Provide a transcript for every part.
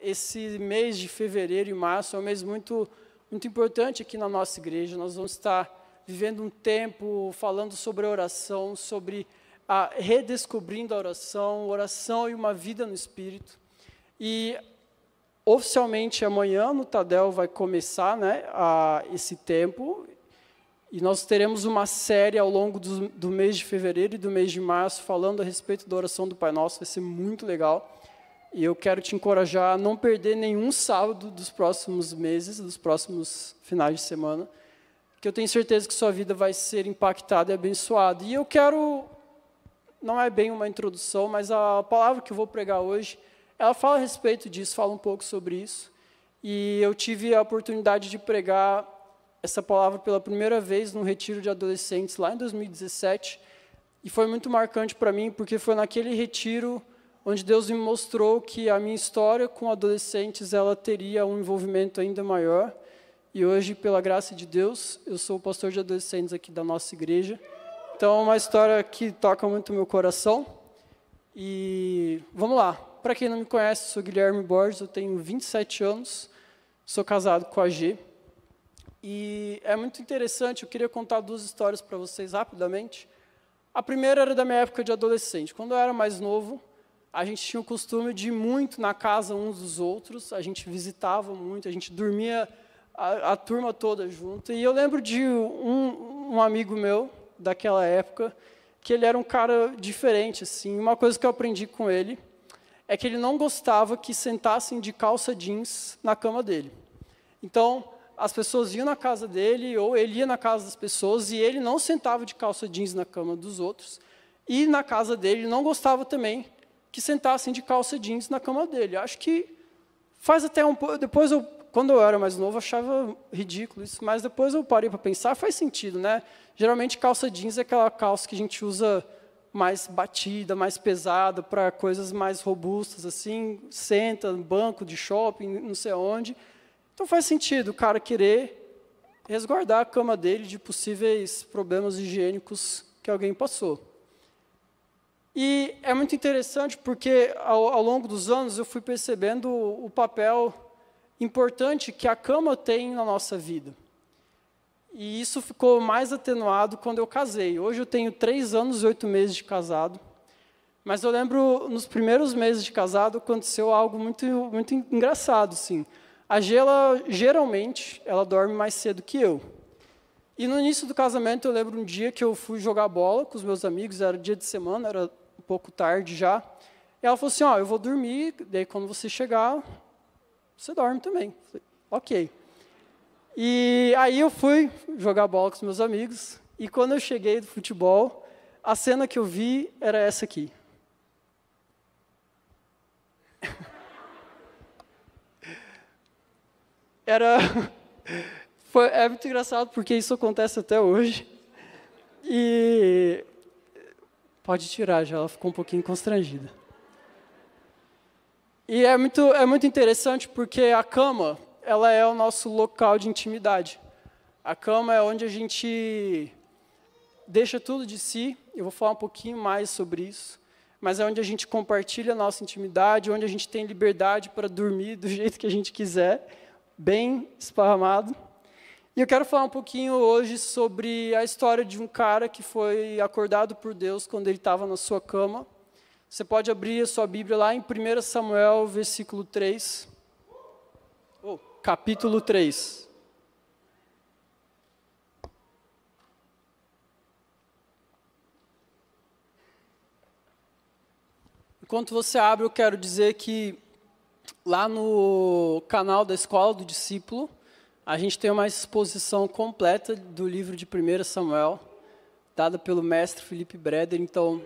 esse mês de fevereiro e março é um mês muito importante aqui na nossa igreja. Nós vamos estar vivendo um tempo falando sobre a oração, sobre redescobrindo a oração e uma vida no Espírito. E oficialmente amanhã no Tadel vai começar, né, esse tempo. E nós teremos uma série ao longo do mês de fevereiro e do mês de março, falando a respeito da oração do Pai Nosso. Vai ser muito legal. E eu quero te encorajar a não perder nenhum sábado dos próximos meses, dos próximos finais de semana, que eu tenho certeza que sua vida vai ser impactada e abençoada. E eu quero, não é bem uma introdução, mas a palavra que eu vou pregar hoje, ela fala a respeito disso, fala um pouco sobre isso. E eu tive a oportunidade de pregar essa palavra pela primeira vez num retiro de adolescentes lá em 2017, e foi muito marcante para mim, porque foi naquele retiro onde Deus me mostrou que a minha história com adolescentes ela teria um envolvimento ainda maior, e hoje, pela graça de Deus, eu sou o pastor de adolescentes aqui da nossa igreja. Então, é uma história que toca muito o meu coração, e vamos lá. Para quem não me conhece, eu sou Guilherme Borges, eu tenho 27 anos, sou casado com a G. E é muito interessante, eu queria contar duas histórias para vocês rapidamente. A primeira era da minha época de adolescente. Quando eu era mais novo, a gente tinha o costume de ir muito na casa uns dos outros, a gente visitava muito, a gente dormia a turma toda junto. E eu lembro de um amigo meu, daquela época, que ele era um cara diferente, assim. Uma coisa que eu aprendi com ele é que ele não gostava que sentassem de calça jeans na cama dele. Então, as pessoas iam na casa dele, ou ele ia na casa das pessoas, e ele não sentava de calça jeans na cama dos outros. E na casa dele, ele não gostava também que sentassem de calça jeans na cama dele. Acho que faz até um pouco... Depois, quando eu era mais novo, eu achava ridículo isso, mas depois eu parei para pensar, faz sentido, né? Geralmente, calça jeans é aquela calça que a gente usa mais batida, mais pesada, para coisas mais robustas, assim, senta no banco de shopping, não sei aonde. Então faz sentido o cara querer resguardar a cama dele de possíveis problemas higiênicos que alguém passou. E é muito interessante porque, ao longo dos anos, eu fui percebendo o papel importante que a cama tem na nossa vida. E isso ficou mais atenuado quando eu casei. Hoje eu tenho 3 anos e 8 meses de casado. Mas eu lembro, nos primeiros meses de casado, aconteceu algo muito engraçado, assim. A Gela, geralmente, ela dorme mais cedo que eu. E no início do casamento, eu lembro um dia que eu fui jogar bola com os meus amigos, era dia de semana, era um pouco tarde já. E ela falou assim, eu vou dormir, daí quando você chegar, você dorme também. Eu falei, ok. E aí eu fui jogar bola com os meus amigos, e quando eu cheguei do futebol, a cena que eu vi era essa aqui. É muito engraçado, porque isso acontece até hoje. E pode tirar, já ela ficou um pouquinho constrangida. E é muito interessante, porque a cama, ela é o nosso local de intimidade. A cama é onde a gente deixa tudo de si, eu vou falar um pouquinho mais sobre isso, mas é onde a gente compartilha a nossa intimidade, onde a gente tem liberdade para dormir do jeito que a gente quiser, bem esparramado. E eu quero falar um pouquinho hoje sobre a história de um cara que foi acordado por Deus quando ele estava na sua cama. Você pode abrir a sua Bíblia lá em 1 Samuel, versículo 3. Capítulo 3. Enquanto você abre, eu quero dizer que lá no canal da Escola do Discípulo, a gente tem uma exposição completa do livro de 1 Samuel, dada pelo mestre Felipe Breder. Então,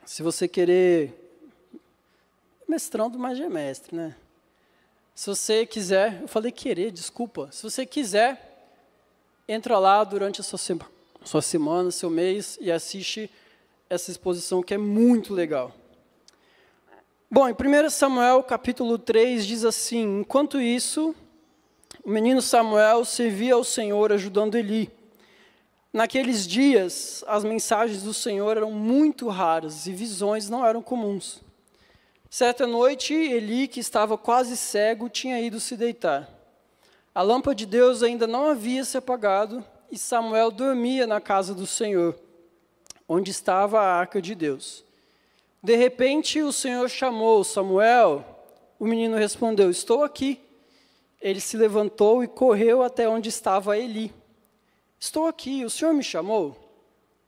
se você querer... Mestrando, mas já é mestre, né? Se você quiser... Eu falei querer, desculpa. Se você quiser, entra lá durante a sua semana, seu mês, e assiste essa exposição que é muito legal. Bom, em 1 Samuel, capítulo 3, diz assim: enquanto isso, o menino Samuel servia ao Senhor ajudando Eli. Naqueles dias, as mensagens do Senhor eram muito raras e visões não eram comuns. Certa noite, Eli, que estava quase cego, tinha ido se deitar. A lâmpada de Deus ainda não havia se apagado e Samuel dormia na casa do Senhor, onde estava a arca de Deus. De repente, o Senhor chamou: Samuel. O menino respondeu: estou aqui. Ele se levantou e correu até onde estava Eli. Estou aqui, o Senhor me chamou?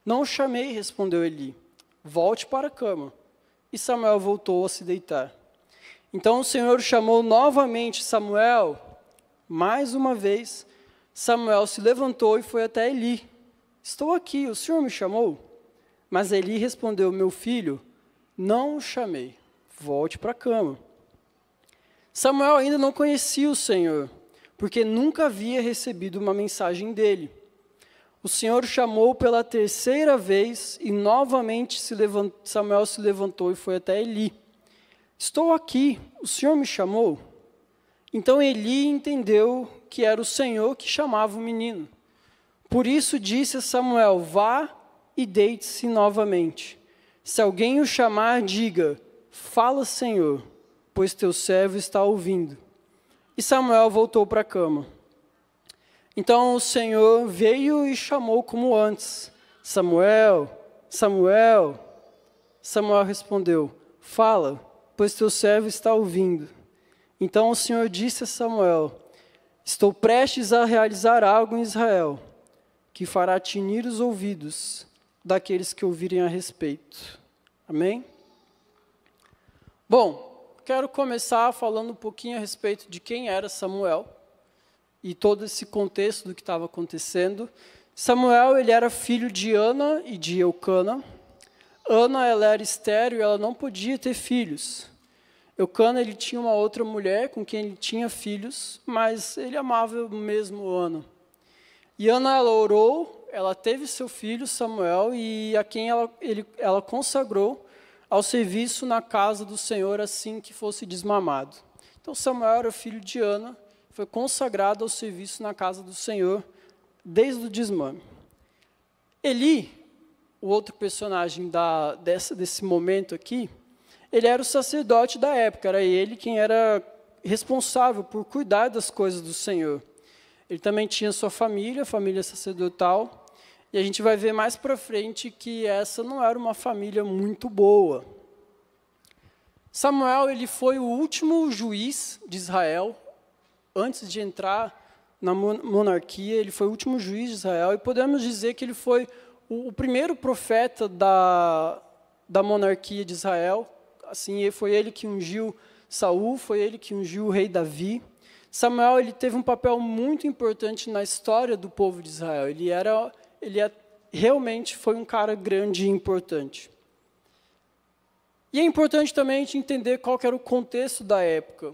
Não o chamei, respondeu Eli. Volte para a cama. E Samuel voltou a se deitar. Então o Senhor chamou novamente Samuel. Mais uma vez, Samuel se levantou e foi até Eli. Estou aqui, o Senhor me chamou? Mas Eli respondeu: meu filho, não o chamei. Volte para a cama. Samuel ainda não conhecia o Senhor, porque nunca havia recebido uma mensagem dele. O Senhor chamou pela terceira vez e novamente Samuel se levantou e foi até Eli. Estou aqui, o Senhor me chamou? Então Eli entendeu que era o Senhor que chamava o menino. Por isso disse a Samuel: vá e deite-se novamente. Se alguém o chamar, diga: fala, Senhor, pois teu servo está ouvindo. E Samuel voltou para a cama. Então o Senhor veio e chamou como antes: Samuel, Samuel. Samuel respondeu: fala, pois teu servo está ouvindo. Então o Senhor disse a Samuel: estou prestes a realizar algo em Israel, que fará tinir os ouvidos daqueles que ouvirem a respeito. Amém? Bom, quero começar falando um pouquinho a respeito de quem era Samuel e todo esse contexto do que estava acontecendo. Samuel, ele era filho de Ana e de Eucana. Ana, ela era estéril e ela não podia ter filhos. Eucana, ele tinha uma outra mulher com quem ele tinha filhos, mas ele amava mesmo Ana. E Ana, ela orou, ela teve seu filho Samuel e a quem ela consagrou ao serviço na casa do Senhor assim que fosse desmamado. Então Samuel era filho de Ana, foi consagrado ao serviço na casa do Senhor desde o desmame. Eli, o outro personagem desse momento aqui, ele era o sacerdote da época, era ele quem era responsável por cuidar das coisas do Senhor. Ele também tinha sua família, família sacerdotal, e a gente vai ver mais para frente que essa não era uma família muito boa. Samuel, ele foi o último juiz de Israel, antes de entrar na monarquia, ele foi o último juiz de Israel, e podemos dizer que ele foi o primeiro profeta da monarquia de Israel. Assim, foi ele que ungiu Saul, foi ele que ungiu o rei Davi. Samuel, ele teve um papel muito importante na história do povo de Israel. Realmente foi um cara grande e importante. E é importante também a gente entender qual que era o contexto da época.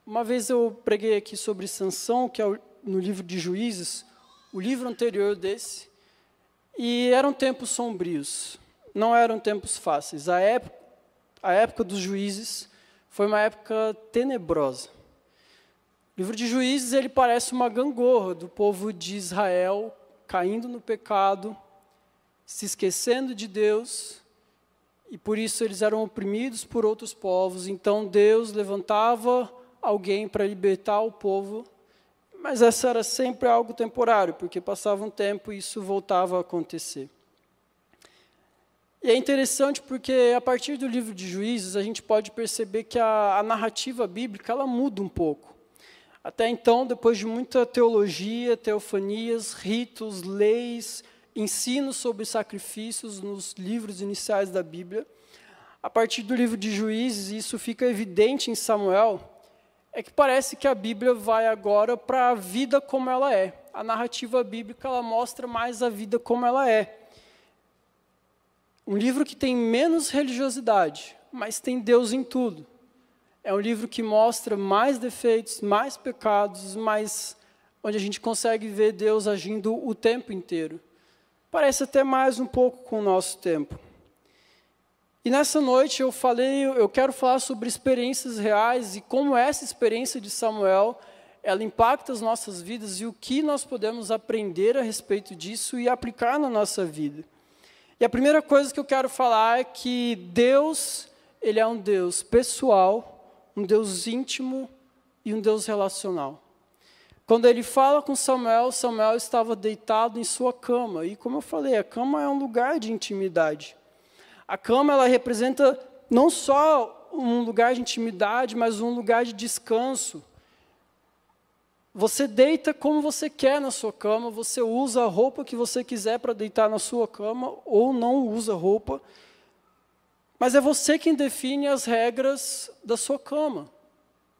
Uma vez eu preguei aqui sobre Sansão, que é no livro de Juízes, o livro anterior desse, e eram tempos sombrios, não eram tempos fáceis. A época dos juízes foi uma época tenebrosa. O livro de Juízes, ele parece uma gangorra do povo de Israel, caindo no pecado, se esquecendo de Deus, e por isso eles eram oprimidos por outros povos. Então Deus levantava alguém para libertar o povo, mas essa era sempre algo temporário, porque passava um tempo e isso voltava a acontecer. E é interessante porque a partir do livro de Juízes a gente pode perceber que a narrativa bíblica ela muda um pouco. Até então, depois de muita teologia, teofanias, ritos, leis, ensinos sobre sacrifícios nos livros iniciais da Bíblia, a partir do livro de Juízes, isso fica evidente em Samuel, é que parece que a Bíblia vai agora para a vida como ela é. A narrativa bíblica ela mostra mais a vida como ela é. Um livro que tem menos religiosidade, mas tem Deus em tudo. É um livro que mostra mais defeitos, mais pecados, mas onde a gente consegue ver Deus agindo o tempo inteiro. Parece até mais um pouco com o nosso tempo. E nessa noite eu quero falar sobre experiências reais e como essa experiência de Samuel, ela impacta as nossas vidas e o que nós podemos aprender a respeito disso e aplicar na nossa vida. E a primeira coisa que eu quero falar é que Deus, ele é um Deus pessoal, um Deus íntimo e um Deus relacional. Quando ele fala com Samuel, Samuel estava deitado em sua cama. E como eu falei, a cama é um lugar de intimidade. A cama, ela representa não só um lugar de intimidade, mas um lugar de descanso. Você deita como você quer na sua cama, você usa a roupa que você quiser para deitar na sua cama, ou não usa roupa, mas é você quem define as regras da sua cama,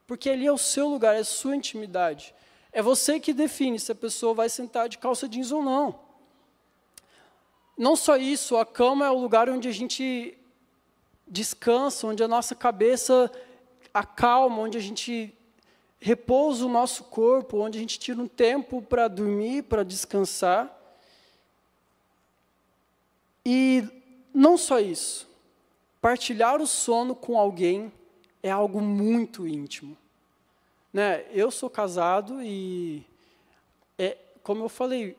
porque ali é o seu lugar, é a sua intimidade. É você que define se a pessoa vai sentar de calça jeans ou não. Não só isso, a cama é o lugar onde a gente descansa, onde a nossa cabeça acalma, onde a gente repousa o nosso corpo, onde a gente tira um tempo para dormir, para descansar. E não só isso, partilhar o sono com alguém é algo muito íntimo. Né? Eu sou casado e, como eu falei,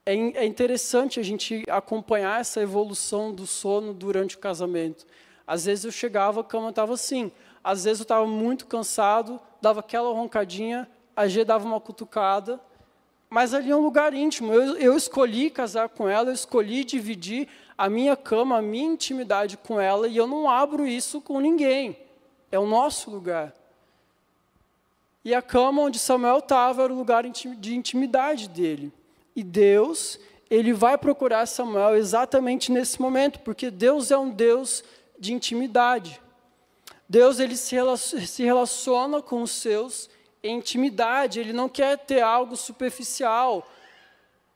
é interessante a gente acompanhar essa evolução do sono durante o casamento. Às vezes eu chegava, a cama estava assim. Às vezes eu estava muito cansado, dava aquela roncadinha, a G dava uma cutucada. Mas ali é um lugar íntimo. Eu escolhi casar com ela, eu escolhi dividir a minha cama, a minha intimidade com ela, e eu não abro isso com ninguém. É o nosso lugar. E a cama onde Samuel estava era o lugar de intimidade dele. E Deus, ele vai procurar Samuel exatamente nesse momento, porque Deus é um Deus de intimidade. Deus, ele se relaciona com os seus em intimidade, ele não quer ter algo superficial,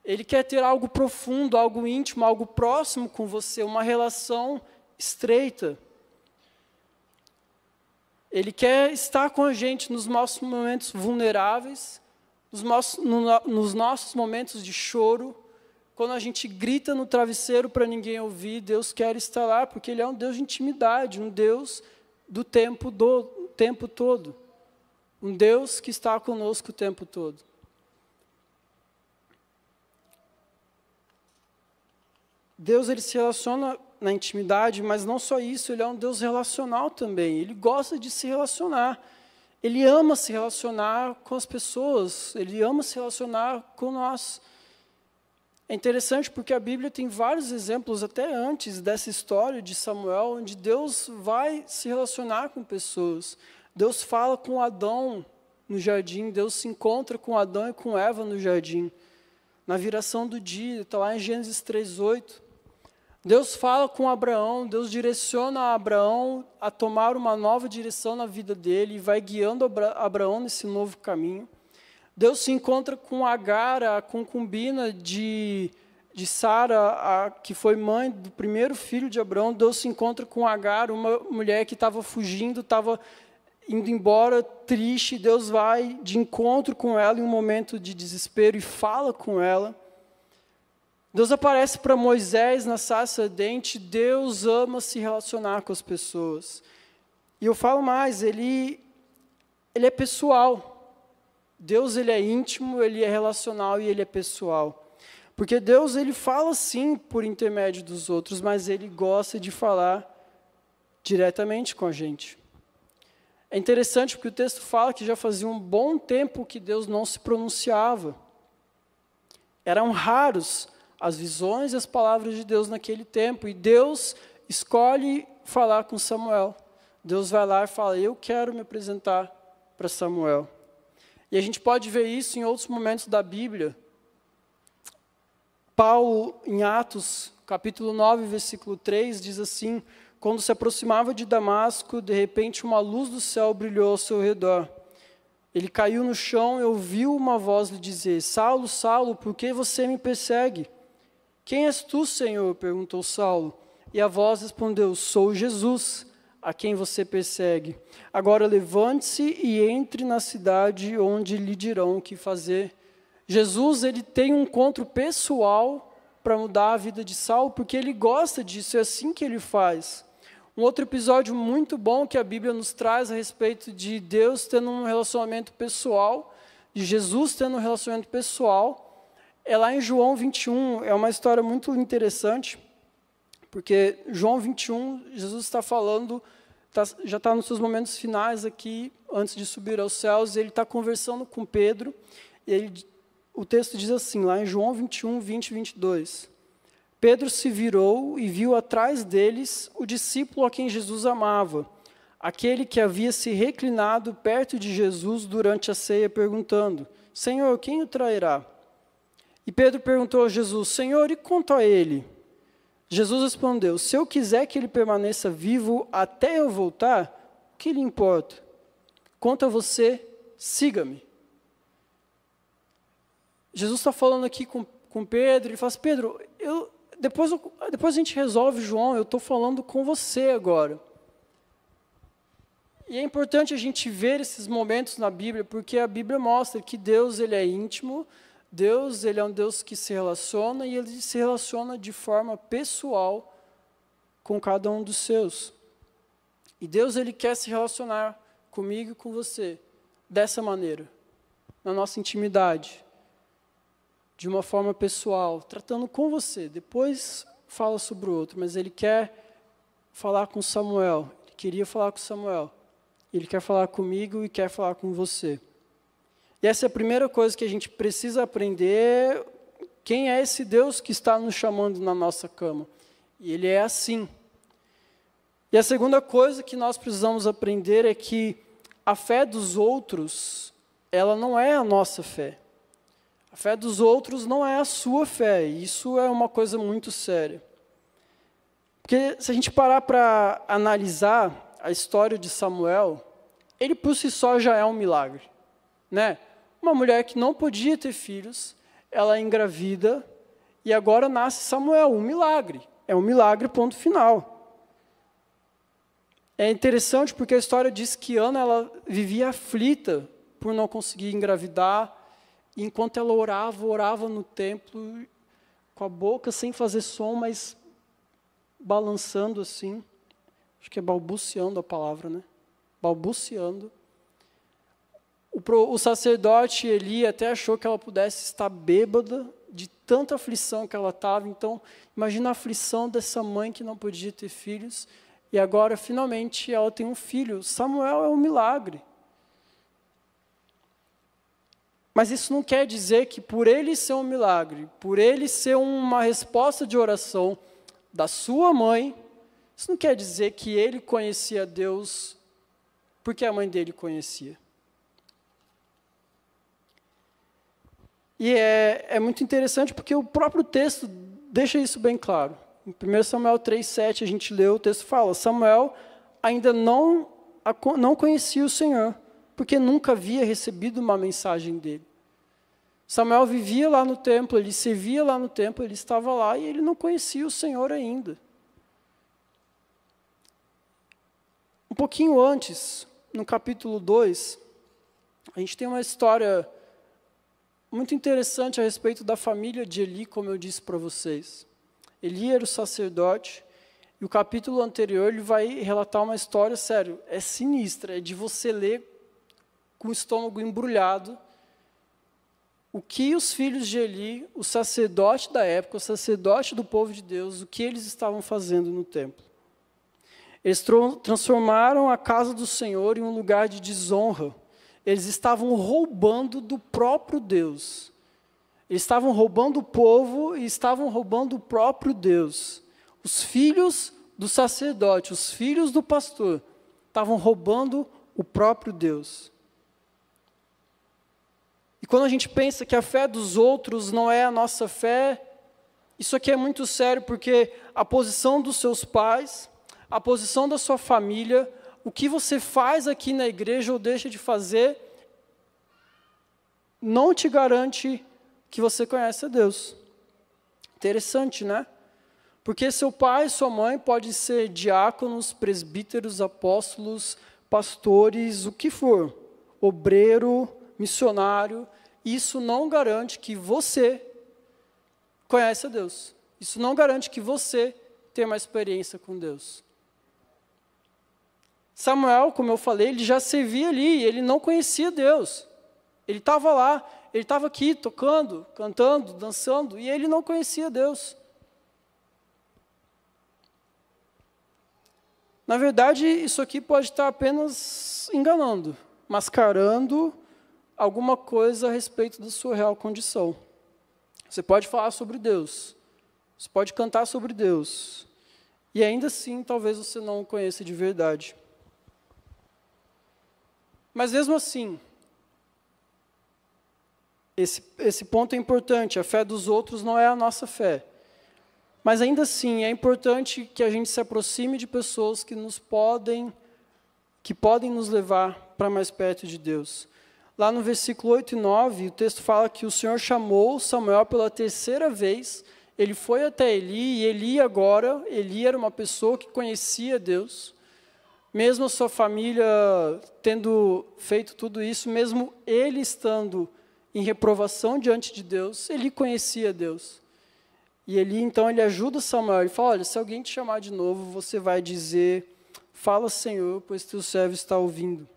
ele quer ter algo profundo, algo íntimo, algo próximo com você, uma relação estreita. Ele quer estar com a gente nos nossos momentos vulneráveis, nos nossos momentos de choro, quando a gente grita no travesseiro para ninguém ouvir, Deus quer estar lá, porque ele é um Deus de intimidade, um Deus do tempo todo. Um Deus que está conosco o tempo todo. Deus, ele se relaciona na intimidade, mas não só isso, ele é um Deus relacional também. Ele gosta de se relacionar. Ele ama se relacionar com as pessoas. Ele ama se relacionar com nós. É interessante porque a Bíblia tem vários exemplos, até antes dessa história de Samuel, onde Deus vai se relacionar com pessoas. Deus fala com Adão no jardim, Deus se encontra com Adão e com Eva no jardim. Na viração do dia, está lá em Gênesis 3:8. Deus fala com Abraão, Deus direciona Abraão a tomar uma nova direção na vida dele e vai guiando Abraão nesse novo caminho. Deus se encontra com Agar, a concubina de Sara, que foi mãe do primeiro filho de Abraão. Deus se encontra com Agar, uma mulher que estava fugindo, estava indo embora, triste. Deus vai de encontro com ela em um momento de desespero e fala com ela. Deus aparece para Moisés na sarça ardente. Deus ama se relacionar com as pessoas. E eu falo mais, ele é pessoal. Deus, ele é íntimo, ele é relacional e ele é pessoal. Porque Deus, ele fala sim por intermédio dos outros, mas ele gosta de falar diretamente com a gente. É interessante porque o texto fala que já fazia um bom tempo que Deus não se pronunciava. Eram raros as visões e as palavras de Deus naquele tempo. E Deus escolhe falar com Samuel. Deus vai lá e fala, eu quero me apresentar para Samuel. E a gente pode ver isso em outros momentos da Bíblia. Paulo, em Atos, capítulo 9, versículo 3, diz assim, quando se aproximava de Damasco, de repente uma luz do céu brilhou ao seu redor. Ele caiu no chão e ouviu uma voz lhe dizer, Saulo, Saulo, por que você me persegue? Quem és tu, Senhor? Perguntou Saulo. E a voz respondeu, sou Jesus, a quem você persegue. Agora levante-se e entre na cidade onde lhe dirão o que fazer. Jesus, ele tem um encontro pessoal para mudar a vida de Saulo, porque ele gosta disso, é assim que ele faz. Um outro episódio muito bom que a Bíblia nos traz a respeito de Deus tendo um relacionamento pessoal, de Jesus tendo um relacionamento pessoal, é lá em João 21, é uma história muito interessante, Porque João 21, Jesus está falando, já está nos seus momentos finais aqui, antes de subir aos céus, e ele está conversando com Pedro, e o texto diz assim, lá em João 21, 20 e 22, Pedro se virou e viu atrás deles o discípulo a quem Jesus amava, aquele que havia se reclinado perto de Jesus durante a ceia, perguntando, Senhor, quem o trairá? E Pedro perguntou a Jesus, Senhor, e quanto a ele? Jesus respondeu, se eu quiser que ele permaneça vivo até eu voltar, o que lhe importa? Quanto a você, siga-me. Jesus está falando aqui com Pedro, ele fala assim, Pedro, depois a gente resolve, João, eu estou falando com você agora. E é importante a gente ver esses momentos na Bíblia, porque a Bíblia mostra que Deus ele é íntimo, Deus ele é um Deus que se relaciona, e ele se relaciona de forma pessoal com cada um dos seus. E Deus ele quer se relacionar comigo e com você dessa maneira, na nossa intimidade, de uma forma pessoal, tratando com você. Depois fala sobre o outro, mas ele quer falar com Samuel, ele queria falar com Samuel. Ele quer falar comigo e quer falar com você. E essa é a primeira coisa que a gente precisa aprender, quem é esse Deus que está nos chamando na nossa cama. E ele é assim. E a segunda coisa que nós precisamos aprender é que a fé dos outros, ela não é a nossa fé. A fé dos outros não é a sua fé. E isso é uma coisa muito séria. Porque se a gente parar para analisar a história de Samuel, ele por si só já é um milagre, né? Uma mulher que não podia ter filhos, ela é engravida e agora nasce Samuel, um milagre. É um milagre, ponto final. É interessante porque a história diz que Ana ela vivia aflita por não conseguir engravidar, e enquanto ela orava no templo, com a boca sem fazer som, mas balançando assim. Acho que é balbuciando a palavra, né? Balbuciando. O sacerdote Eli até achou que ela pudesse estar bêbada de tanta aflição que ela estava. Então, imagina a aflição dessa mãe que não podia ter filhos. E agora, finalmente, ela tem um filho. Samuel é um milagre. Mas isso não quer dizer que por ele ser um milagre, por ele ser uma resposta de oração da sua mãe, isso não quer dizer que ele conhecia Deus porque a mãe dele conhecia. E é muito interessante porque o próprio texto deixa isso bem claro. Em 1 Samuel 3,7 a gente leu, o texto fala, Samuel ainda não conhecia o Senhor, porque nunca havia recebido uma mensagem dele. Samuel vivia lá no templo, ele servia lá no templo, ele estava lá e ele não conhecia o Senhor ainda. Um pouquinho antes, no capítulo 2, a gente tem uma história muito interessante a respeito da família de Eli, como eu disse para vocês. Eli era o sacerdote, e o capítulo anterior ele vai relatar uma história, sério, é sinistra, é de você ler com o estômago embrulhado o que os filhos de Eli, o sacerdote da época, o sacerdote do povo de Deus, o que eles estavam fazendo no templo. Eles transformaram a casa do Senhor em um lugar de desonra. Eles estavam roubando do próprio Deus. Eles estavam roubando o povo e estavam roubando o próprio Deus. Os filhos do sacerdote, os filhos do pastor, estavam roubando o próprio Deus. E quando a gente pensa que a fé dos outros não é a nossa fé, isso aqui é muito sério, porque a posição dos seus pais, a posição da sua família, o que você faz aqui na igreja ou deixa de fazer, não te garante que você conhece a Deus. Interessante, né? Porque seu pai e sua mãe podem ser diáconos, presbíteros, apóstolos, pastores, o que for, obreiro, missionário, isso não garante que você conhece a Deus. Isso não garante que você tenha uma experiência com Deus. Samuel, como eu falei, ele já servia ali, ele não conhecia Deus. Ele estava lá, ele estava aqui tocando, cantando, dançando, e ele não conhecia Deus. Na verdade, isso aqui pode estar apenas enganando, mascarando alguma coisa a respeito da sua real condição. Você pode falar sobre Deus, você pode cantar sobre Deus, e ainda assim talvez você não o conheça de verdade. Mas mesmo assim, esse ponto é importante, a fé dos outros não é a nossa fé. Mas ainda assim, é importante que a gente se aproxime de pessoas que podem nos levar para mais perto de Deus. Lá no versículo 8 e 9, o texto fala que o Senhor chamou Samuel pela terceira vez, ele foi até Eli, e Eli era uma pessoa que conhecia Deus, mesmo a sua família tendo feito tudo isso, mesmo ele estando em reprovação diante de Deus, ele conhecia Deus. E Eli, então, ele ajuda Samuel, ele fala, olha, se alguém te chamar de novo, você vai dizer, fala, Senhor, pois teu servo está ouvindo.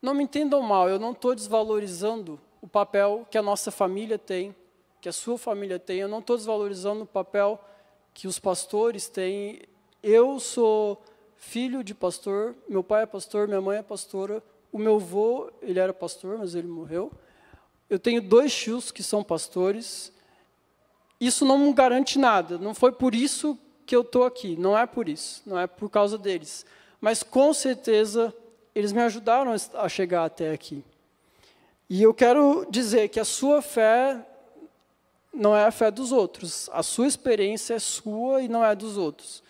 Não me entendam mal, eu não estou desvalorizando o papel que a nossa família tem, que a sua família tem, eu não estou desvalorizando o papel que os pastores têm. Eu sou filho de pastor, meu pai é pastor, minha mãe é pastora, o meu avô, ele era pastor, mas ele morreu. Eu tenho 2 tios que são pastores. Isso não me garante nada, não foi por isso que eu estou aqui, não é por isso, não é por causa deles. Mas, com certeza, eles me ajudaram a chegar até aqui. E eu quero dizer que a sua fé não é a fé dos outros, a sua experiência é sua e não é dos outros.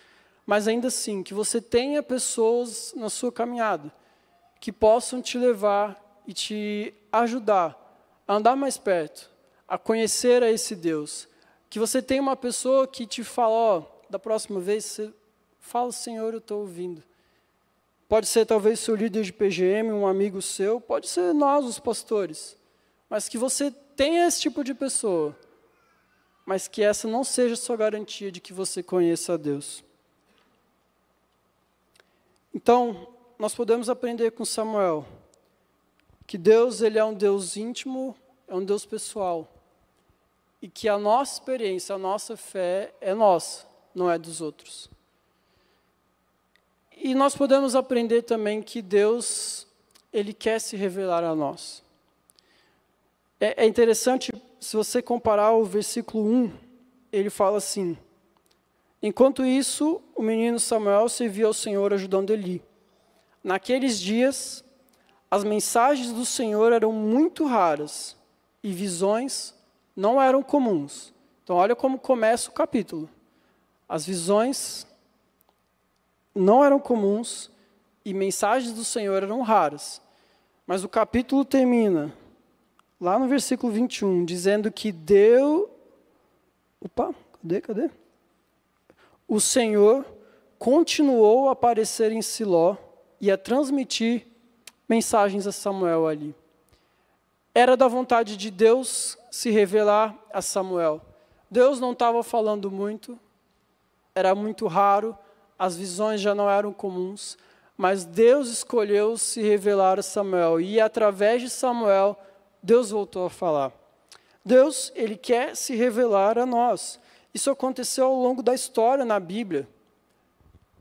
Mas, ainda assim, que você tenha pessoas na sua caminhada que possam te levar e te ajudar a andar mais perto, a conhecer a esse Deus. Que você tenha uma pessoa que te fala, da próxima vez, você fala, Senhor, eu estou ouvindo. Pode ser talvez seu líder de PGM, um amigo seu, pode ser nós, os pastores. Mas que você tenha esse tipo de pessoa, mas que essa não seja a sua garantia de que você conheça a Deus. Então, nós podemos aprender com Samuel que Deus, ele é um Deus íntimo, é um Deus pessoal. E que a nossa experiência, a nossa fé é nossa, não é dos outros. E nós podemos aprender também que Deus, ele quer se revelar a nós. É interessante, se você comparar o versículo 1, ele fala assim, enquanto isso, o menino Samuel servia ao Senhor ajudando Eli. Naqueles dias, as mensagens do Senhor eram muito raras e visões não eram comuns. Então, olha como começa o capítulo. As visões não eram comuns e mensagens do Senhor eram raras. Mas o capítulo termina, lá no versículo 21, dizendo que cadê? O Senhor continuou a aparecer em Siló e a transmitir mensagens a Samuel ali. Era da vontade de Deus se revelar a Samuel. Deus não estava falando muito, era muito raro, as visões já não eram comuns, mas Deus escolheu se revelar a Samuel, e através de Samuel, Deus voltou a falar. Deus, ele quer se revelar a nós. Isso aconteceu ao longo da história na Bíblia.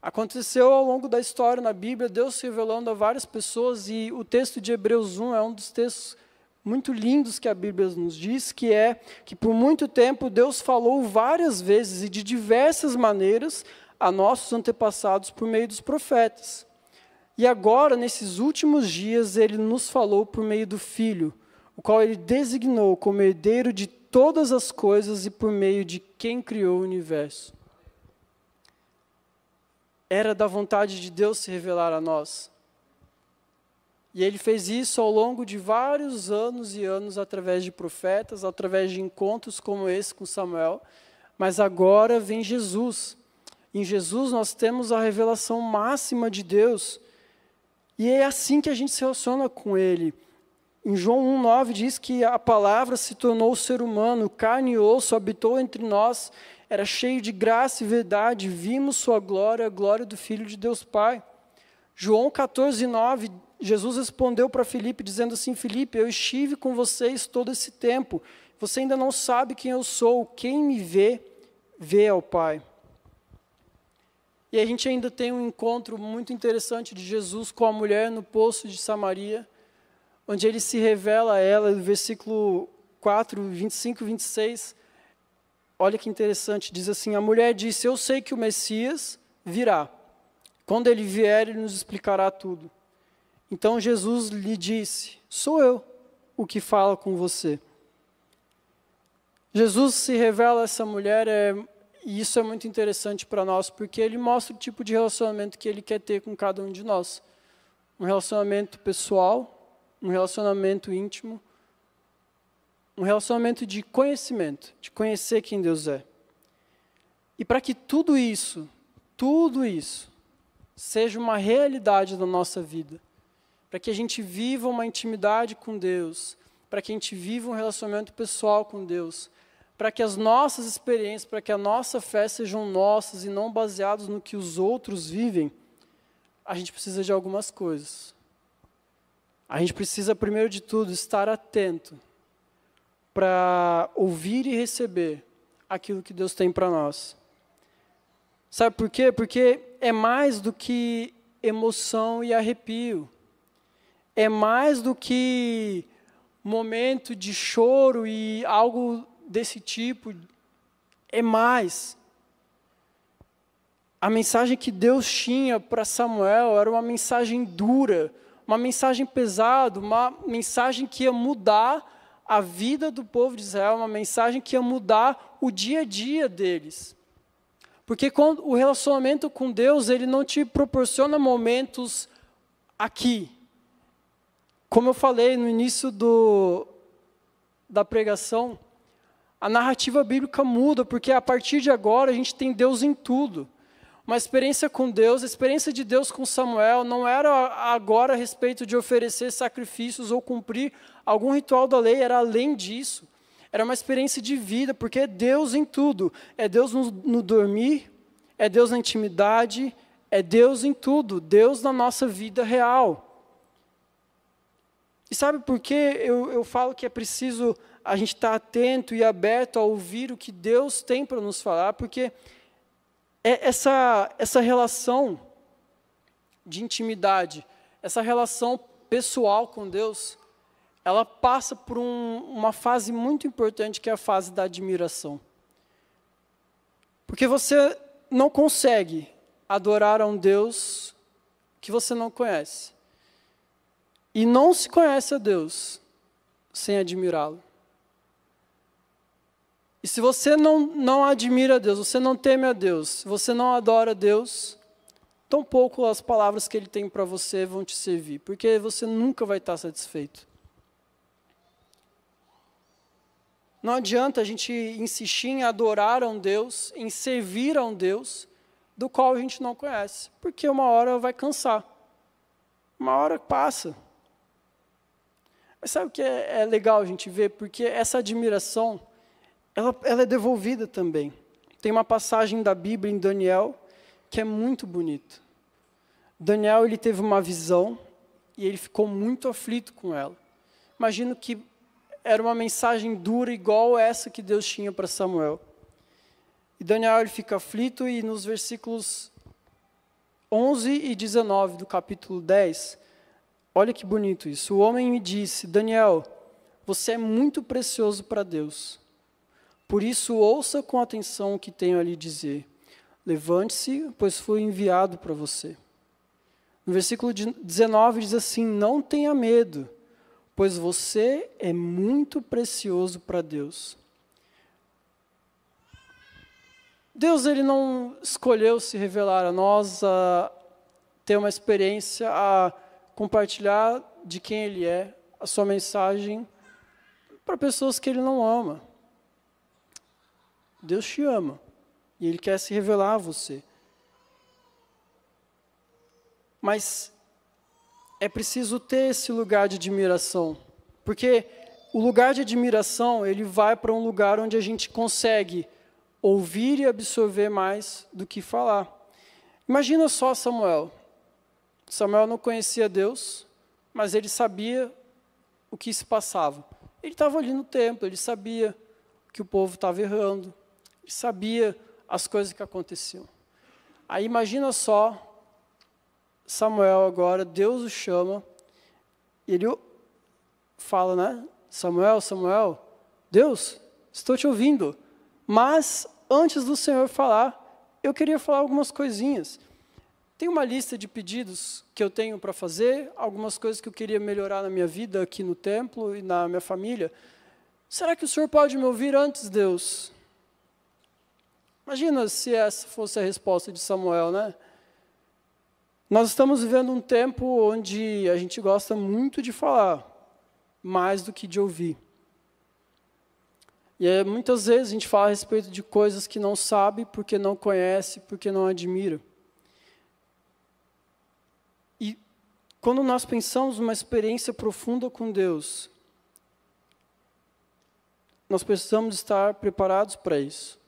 Aconteceu ao longo da história na Bíblia, Deus se revelando a várias pessoas, e o texto de Hebreus 1 é um dos textos muito lindos que a Bíblia nos diz, que é que por muito tempo Deus falou várias vezes e de diversas maneiras a nossos antepassados por meio dos profetas. E agora, nesses últimos dias, ele nos falou por meio do Filho, o qual ele designou como herdeiro de todas as coisas e por meio de quem criou o universo. Era da vontade de Deus se revelar a nós. E ele fez isso ao longo de vários anos e anos, através de profetas, através de encontros como esse com Samuel. Mas agora vem Jesus. Em Jesus nós temos a revelação máxima de Deus. E é assim que a gente se relaciona com Ele. Em João 1,9 diz que a palavra se tornou ser humano, carne e osso, habitou entre nós, era cheio de graça e verdade, vimos sua glória, a glória do Filho de Deus Pai. João 14,9, Jesus respondeu para Filipe, dizendo assim, Filipe, eu estive com vocês todo esse tempo, você ainda não sabe quem eu sou, quem me vê, vê ao Pai. E a gente ainda tem um encontro muito interessante de Jesus com a mulher no poço de Samaria, onde ele se revela a ela, no versículo 4, 25 e 26. Olha que interessante, diz assim: a mulher disse: eu sei que o Messias virá. Quando ele vier, ele nos explicará tudo. Então Jesus lhe disse: sou eu o que fala com você. Jesus se revela a essa mulher, e isso é muito interessante para nós, porque ele mostra o tipo de relacionamento que ele quer ter com cada um de nós. Um relacionamento pessoal, um relacionamento íntimo, um relacionamento de conhecimento, de conhecer quem Deus é. E para que tudo isso seja uma realidade da nossa vida, para que a gente viva uma intimidade com Deus, para que a gente viva um relacionamento pessoal com Deus, para que as nossas experiências, para que a nossa fé sejam nossas e não baseadas no que os outros vivem, a gente precisa de algumas coisas. A gente precisa, primeiro de tudo, estar atento para ouvir e receber aquilo que Deus tem para nós. Sabe por quê? Porque é mais do que emoção e arrepio. É mais do que momento de choro e algo desse tipo. É mais. A mensagem que Deus tinha para Samuel era uma mensagem dura, uma mensagem pesada, uma mensagem que ia mudar a vida do povo de Israel, uma mensagem que ia mudar o dia a dia deles. Porque quando o relacionamento com Deus, ele não te proporciona momentos aqui. Como eu falei no início da pregação, a narrativa bíblica muda, porque a partir de agora a gente tem Deus em tudo. Uma experiência com Deus, a experiência de Deus com Samuel não era agora a respeito de oferecer sacrifícios ou cumprir algum ritual da lei, era além disso. Era uma experiência de vida, porque é Deus em tudo. É Deus no dormir, é Deus na intimidade, é Deus em tudo, Deus na nossa vida real. E sabe por que eu falo que é preciso a gente estar atento e aberto a ouvir o que Deus tem para nos falar? Porque essa relação de intimidade, essa relação pessoal com Deus, ela passa por uma fase muito importante, que é a fase da admiração. Porque você não consegue adorar a um Deus que você não conhece. E não se conhece a Deus sem admirá-lo. E se você não admira a Deus, você não teme a Deus, se você não adora a Deus, tampouco as palavras que Ele tem para você vão te servir, porque você nunca vai estar satisfeito. Não adianta a gente insistir em adorar a um Deus, em servir a um Deus, do qual a gente não conhece, porque uma hora vai cansar, uma hora passa. Mas sabe o que é legal a gente ver? Porque essa admiração, ela é devolvida também. Tem uma passagem da Bíblia em Daniel que é muito bonita. Daniel, ele teve uma visão e ele ficou muito aflito com ela. Imagino que era uma mensagem dura igual essa que Deus tinha para Samuel. E Daniel, ele fica aflito, e nos versículos 11 e 19 do capítulo 10, olha que bonito isso. O homem me disse: Daniel, você é muito precioso para Deus. Por isso, ouça com atenção o que tenho a lhe dizer. Levante-se, pois fui enviado para você. No versículo 19 diz assim: não tenha medo, pois você é muito precioso para Deus. Deus, ele não escolheu se revelar a nós, a ter uma experiência, a compartilhar de quem Ele é, a sua mensagem, para pessoas que Ele não ama. Deus te ama, e Ele quer se revelar a você. Mas é preciso ter esse lugar de admiração, porque o lugar de admiração, ele vai para um lugar onde a gente consegue ouvir e absorver mais do que falar. Imagina só Samuel. Samuel não conhecia Deus, mas ele sabia o que se passava. Ele estava ali no templo, ele sabia que o povo estava errando, ele sabia as coisas que aconteciam. Aí imagina só, Samuel agora, Deus o chama, e ele fala, né? Samuel, Samuel, Deus, estou te ouvindo, mas antes do Senhor falar, eu queria falar algumas coisinhas. Tem uma lista de pedidos que eu tenho para fazer, algumas coisas que eu queria melhorar na minha vida aqui no templo e na minha família. Será que o Senhor pode me ouvir antes, Deus? Imagina se essa fosse a resposta de Samuel, né? Nós estamos vivendo um tempo onde a gente gosta muito de falar, mais do que de ouvir. E muitas vezes a gente fala a respeito de coisas que não sabe, porque não conhece, porque não admira. E quando nós pensamos numa experiência profunda com Deus, nós precisamos estar preparados para isso.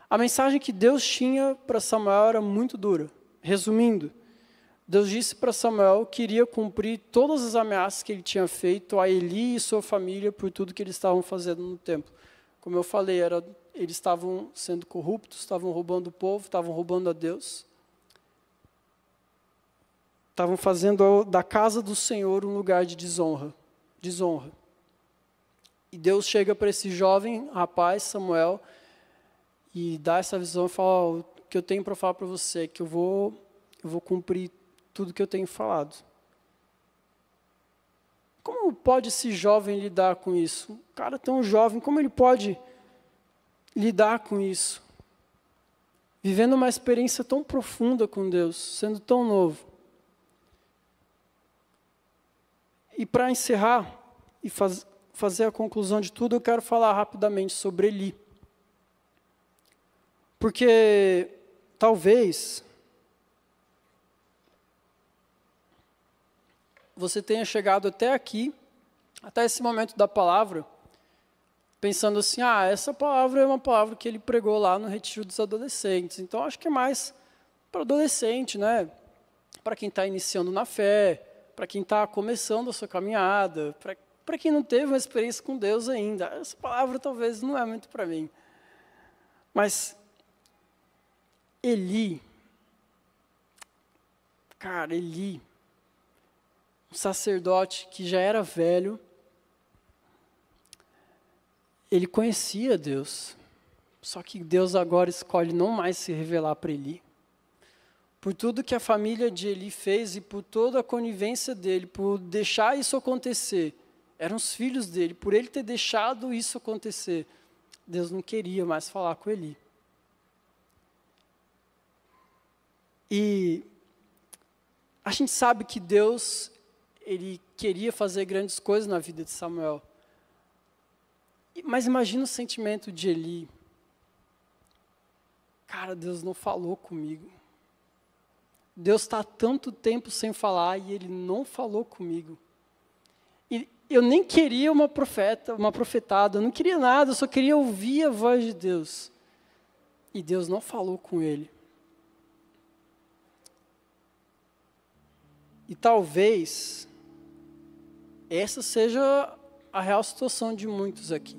A mensagem que Deus tinha para Samuel era muito dura. Resumindo, Deus disse para Samuel que iria cumprir todas as ameaças que ele tinha feito a Eli e sua família por tudo que eles estavam fazendo no templo. Como eu falei, eles estavam sendo corruptos, estavam roubando o povo, estavam roubando a Deus. Estavam fazendo da casa do Senhor um lugar de desonra. E Deus chega para esse jovem rapaz, Samuel, e dá essa visão e fala, o que eu tenho para falar para você é que eu vou cumprir tudo que eu tenho falado. Como pode esse jovem lidar com isso? Um cara tão jovem, como ele pode lidar com isso? Vivendo uma experiência tão profunda com Deus, sendo tão novo. E para encerrar e fazer a conclusão de tudo, eu quero falar rapidamente sobre Eli. Porque talvez você tenha chegado até aqui, até esse momento da palavra, pensando assim, essa palavra é uma palavra que ele pregou lá no retiro dos adolescentes. Então, acho que é mais para adolescente, né? Para quem está iniciando na fé, para quem está começando a sua caminhada, para quem não teve uma experiência com Deus ainda. Essa palavra talvez não é muito para mim. Mas Eli, um sacerdote que já era velho, ele conhecia Deus, só que Deus agora escolhe não mais se revelar para Eli. Por tudo que a família de Eli fez e por toda a conivência dele, por deixar isso acontecer, eram os filhos dele, por ele ter deixado isso acontecer, Deus não queria mais falar com Eli. E a gente sabe que Deus, ele queria fazer grandes coisas na vida de Samuel. Mas imagina o sentimento de Eli. Cara, Deus não falou comigo. Deus está há tanto tempo sem falar e Ele não falou comigo. E eu nem queria uma profetada, eu não queria nada, eu só queria ouvir a voz de Deus. E Deus não falou com ele. E talvez essa seja a real situação de muitos aqui.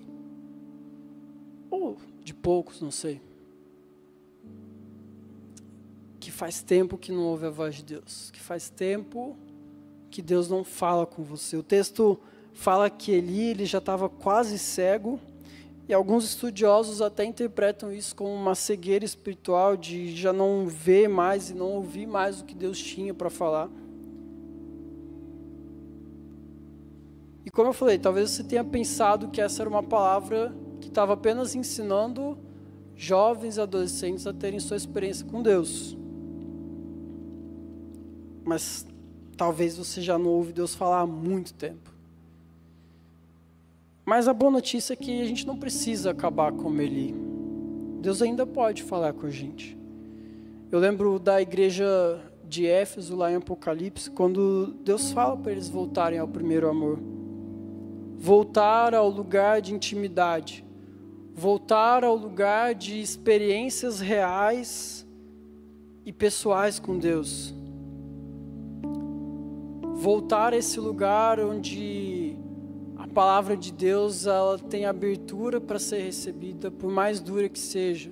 Ou de poucos, não sei. Que faz tempo que não ouve a voz de Deus. Que faz tempo que Deus não fala com você. O texto fala que ele já estava quase cego. E alguns estudiosos até interpretam isso como uma cegueira espiritual, de já não ver mais e não ouvir mais o que Deus tinha para falar. E como eu falei, talvez você tenha pensado que essa era uma palavra que estava apenas ensinando jovens e adolescentes a terem sua experiência com Deus. Mas talvez você já não ouve Deus falar há muito tempo. Mas a boa notícia é que a gente não precisa acabar como Eli. Deus ainda pode falar com a gente. Eu lembro da igreja de Éfeso, lá em Apocalipse, quando Deus fala para eles voltarem ao primeiro amor. Voltar ao lugar de intimidade. Voltar ao lugar de experiências reais e pessoais com Deus. Voltar a esse lugar onde a palavra de Deus, ela tem abertura para ser recebida, por mais dura que seja.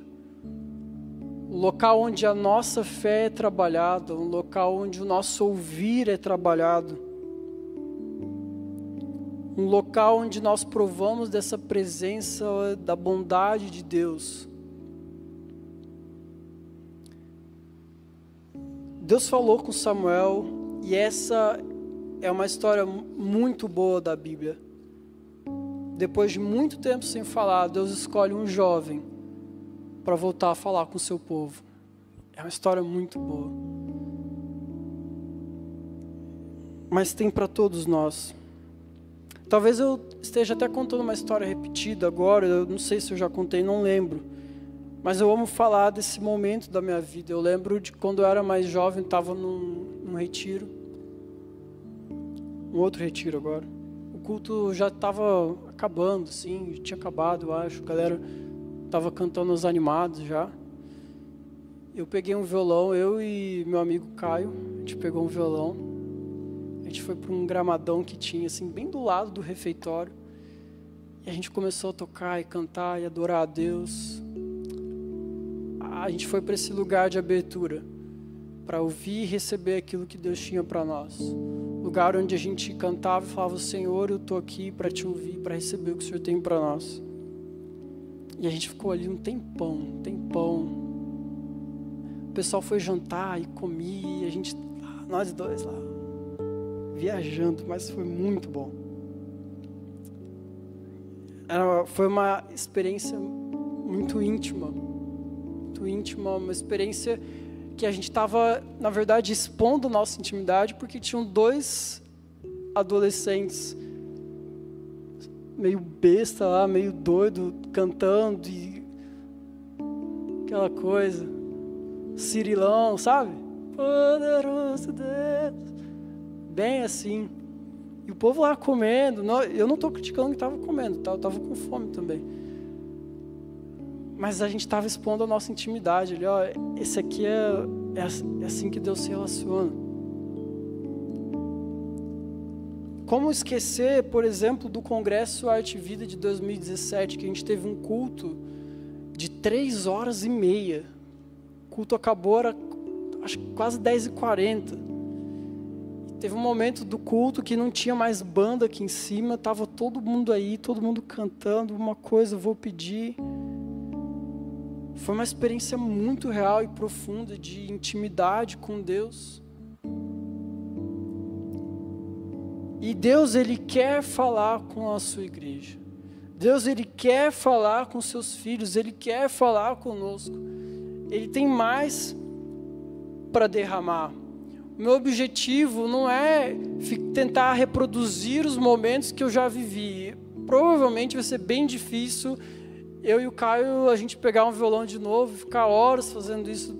um local onde a nossa fé é trabalhada, um local onde o nosso ouvir é trabalhado, um local onde nós provamos dessa presença da bondade de Deus. Deus falou com Samuel, e essa é uma história muito boa da Bíblia. Depois de muito tempo sem falar, Deus escolhe um jovem para voltar a falar com o seu povo. É uma história muito boa. Mas tem para todos nós. Talvez eu esteja até contando uma história repetida agora, eu não sei se eu já contei, não lembro. Mas eu amo falar desse momento da minha vida. Eu lembro de quando eu era mais jovem, estava num retiro. Um outro retiro agora. O culto já estava acabando, assim, tinha acabado, eu acho. A galera estava cantando os animados já. Eu peguei um violão, eu e meu amigo Caio, a gente pegou um violão. A gente foi para um gramadão que tinha, assim, bem do lado do refeitório. E a gente começou a tocar e cantar e adorar a Deus. A gente foi para esse lugar de abertura, para ouvir e receber aquilo que Deus tinha para nós. Lugar onde a gente cantava e falava: Senhor, eu estou aqui para te ouvir, para receber o que o Senhor tem para nós. E a gente ficou ali um tempão. O pessoal foi jantar e comia, e a gente, nós dois lá, viajando, mas foi muito bom. Foi uma experiência muito íntima, uma experiência que a gente estava, na verdade, expondo nossa intimidade, porque tinham dois adolescentes meio besta lá, meio doido, cantando e aquela coisa, Cirilão, sabe? Poderoso Deus, bem assim. E o povo lá comendo, eu não estou criticando que estava comendo, eu estava com fome também. Mas a gente estava expondo a nossa intimidade ali, ó, esse aqui é assim que Deus se relaciona. Como esquecer, por exemplo, do Congresso Arte e Vida de 2017, que a gente teve um culto de 3h30. O culto acabou, era acho que quase 10h40. Teve um momento do culto que não tinha mais banda aqui em cima, estava todo mundo aí, todo mundo cantando uma coisa, eu vou pedir. Foi uma experiência muito real e profunda de intimidade com Deus. E Deus, Ele quer falar com a sua igreja. Deus, Ele quer falar com seus filhos, Ele quer falar conosco. Ele tem mais para derramar. O meu objetivo não é tentar reproduzir os momentos que eu já vivi. Provavelmente vai ser bem difícil eu e o Caio, a gente pegar um violão de novo, ficar horas fazendo isso.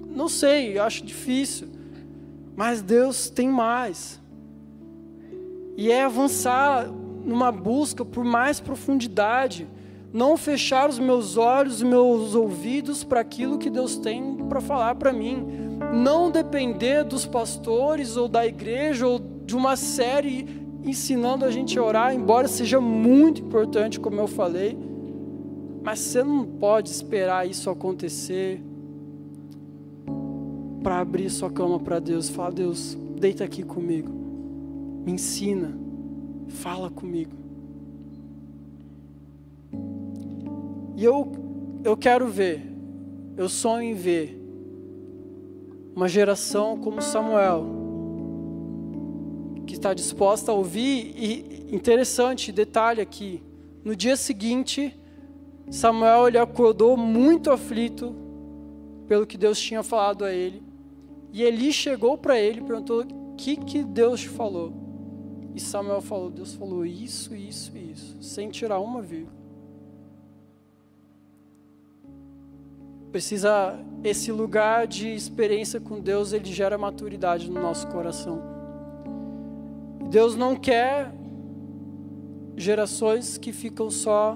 Não sei, eu acho difícil. Mas Deus tem mais. E é avançar numa busca por mais profundidade. Não fechar os meus olhos e meus ouvidos para aquilo que Deus tem para falar para mim. Não depender dos pastores ou da igreja ou de uma série ensinando a gente a orar, embora seja muito importante, como eu falei. Mas você não pode esperar isso acontecer para abrir sua cama para Deus. Fala: Deus, deita aqui comigo. Me ensina. Fala comigo. E eu quero ver, eu sonho em ver uma geração como Samuel, que está disposta a ouvir. E interessante, detalhe aqui, no dia seguinte, Samuel, ele acordou muito aflito pelo que Deus tinha falado a ele. E Eli chegou para ele e perguntou: o que Deus te falou? E Samuel falou: Deus falou isso, sem tirar uma vírgula. Precisa, esse lugar de experiência com Deus, ele gera maturidade no nosso coração. Deus não quer gerações que ficam só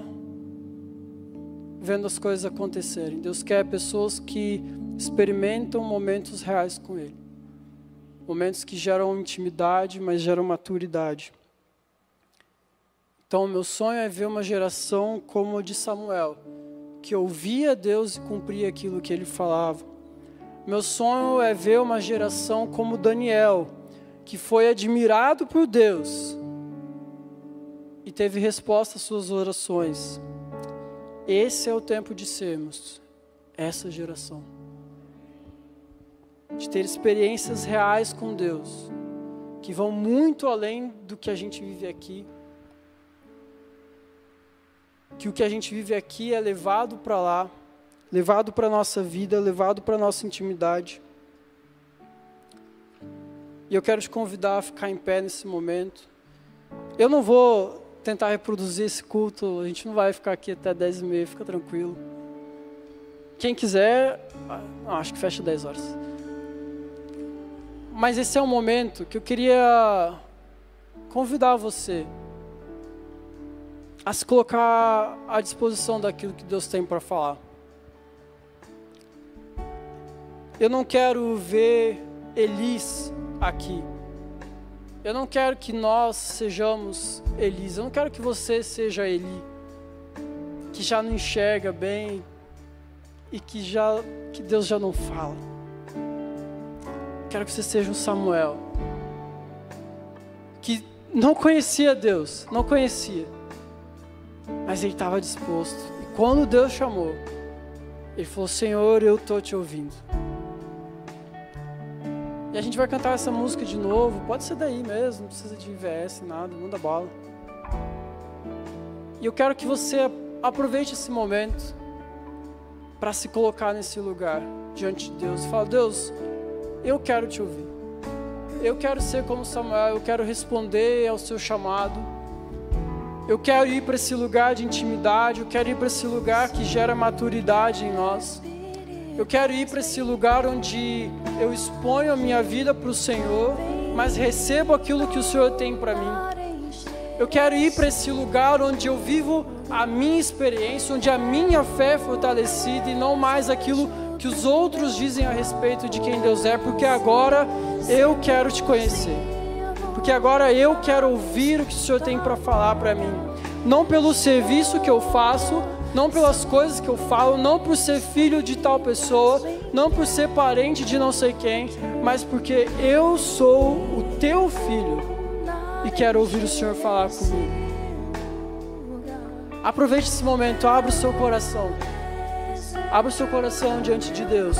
vendo as coisas acontecerem. Deus quer pessoas que experimentam momentos reais com Ele. Momentos que geram intimidade, mas geram maturidade. Então, o meu sonho é ver uma geração como a de Samuel, que ouvia Deus e cumpria aquilo que Ele falava. Meu sonho é ver uma geração como Daniel, que foi admirado por Deus e teve resposta às suas orações. Esse é o tempo de sermos essa geração. De ter experiências reais com Deus, que vão muito além do que a gente vive aqui. Que o que a gente vive aqui é levado para lá, levado para a nossa vida, levado para a nossa intimidade. E eu quero te convidar a ficar em pé nesse momento. Eu não vou tentar reproduzir esse culto, a gente não vai ficar aqui até 10h30, fica tranquilo. Quem quiser, acho que fecha 10 horas. Mas esse é um momento que eu queria convidar você a se colocar à disposição daquilo que Deus tem para falar. Eu não quero ver Elis aqui. Eu não quero que nós sejamos Elis. Eu não quero que você seja Eli, que já não enxerga bem e que Deus já não fala. Quero que você seja um Samuel, que não conhecia Deus, não conhecia, mas ele estava disposto. E quando Deus chamou, ele falou: Senhor, eu estou te ouvindo. E a gente vai cantar essa música de novo, pode ser daí mesmo, não precisa de IVS, nada, não dá bala. E eu quero que você aproveite esse momento para se colocar nesse lugar, diante de Deus. E fala: Deus, eu quero te ouvir. Eu quero ser como Samuel, eu quero responder ao seu chamado. Eu quero ir para esse lugar de intimidade, eu quero ir para esse lugar que gera maturidade em nós. Eu quero ir para esse lugar onde eu exponho a minha vida para o Senhor, mas recebo aquilo que o Senhor tem para mim. Eu quero ir para esse lugar onde eu vivo a minha experiência, onde a minha fé é fortalecida e não mais aquilo que os outros dizem a respeito de quem Deus é, porque agora eu quero te conhecer. Porque agora eu quero ouvir o que o Senhor tem para falar para mim. Não pelo serviço que eu faço, não pelas coisas que eu falo, não por ser filho de tal pessoa, não por ser parente de não sei quem, mas porque eu sou o teu filho e quero ouvir o Senhor falar comigo. Aproveite esse momento, abra o seu coração. Abra o seu coração diante de Deus.